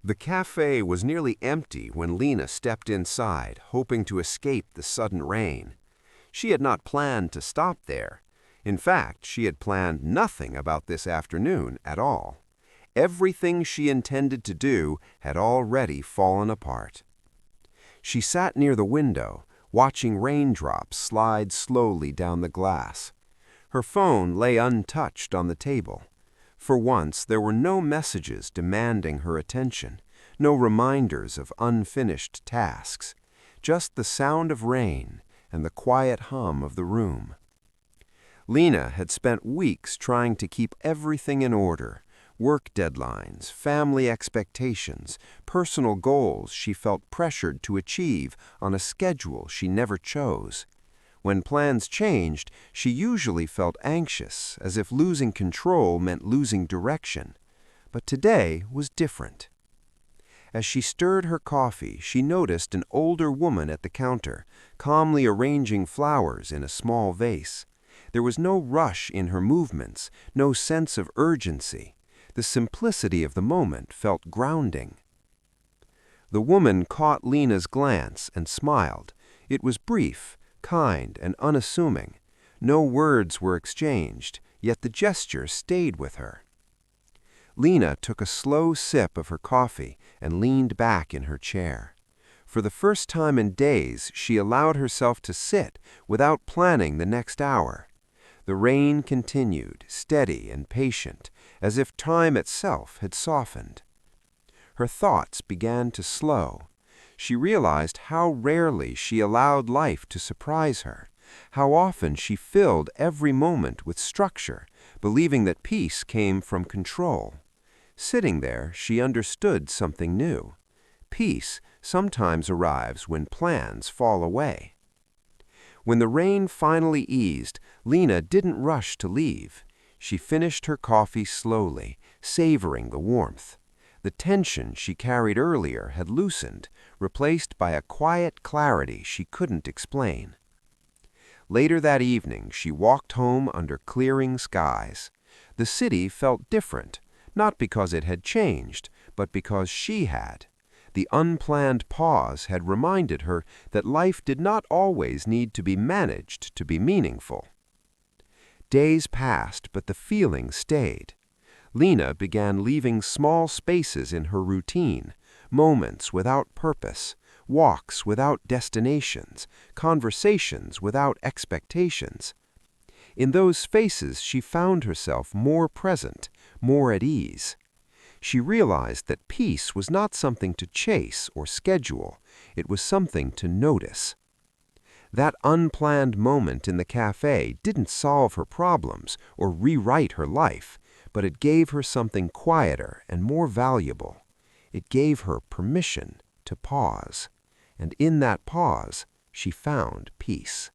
The cafe was nearly empty when Lena stepped inside, hoping to escape the sudden rain. She had not planned to stop there. In fact, she had planned nothing about this afternoon at all. Everything she intended to do had already fallen apart. She sat near the window, watching raindrops slide slowly down the glass. Her phone lay untouched on the table. For once, there were no messages demanding her attention, no reminders of unfinished tasks, just the sound of rain and the quiet hum of the room. Lena had spent weeks trying to keep everything in order: work deadlines, family expectations, personal goals she felt pressured to achieve on a schedule she never chose. When plans changed, she usually felt anxious, as if losing control meant losing direction. But today was different. As she stirred her coffee, she noticed an older woman at the counter, calmly arranging flowers in a small vase. There was no rush in her movements, no sense of urgency. The simplicity of the moment felt grounding. The woman caught Lena's glance and smiled. It was brief, kind, and unassuming. No words were exchanged, yet the gesture stayed with her. Lena took a slow sip of her coffee and leaned back in her chair. For the first time in days, she allowed herself to sit without planning the next hour. The rain continued, steady and patient, as if time itself had softened. Her thoughts began to slow. She realized how rarely she allowed life to surprise her, how often she filled every moment with structure, believing that peace came from control. Sitting there, she understood something new. Peace sometimes arrives when plans fall away. When the rain finally eased, Lena didn't rush to leave. She finished her coffee slowly, savoring the warmth. The tension she carried earlier had loosened, replaced by a quiet clarity she couldn't explain. Later that evening, she walked home under clearing skies. The city felt different, not because it had changed, but because she had. The unplanned pause had reminded her that life did not always need to be managed to be meaningful. Days passed, but the feeling stayed. Lena began leaving small spaces in her routine, moments without purpose, walks without destinations, conversations without expectations. In those spaces, she found herself more present, more at ease. She realized that peace was not something to chase or schedule. It was something to notice. That unplanned moment in the cafe didn't solve her problems or rewrite her life, but it gave her something quieter and more valuable. It gave her permission to pause. And in that pause, she found peace.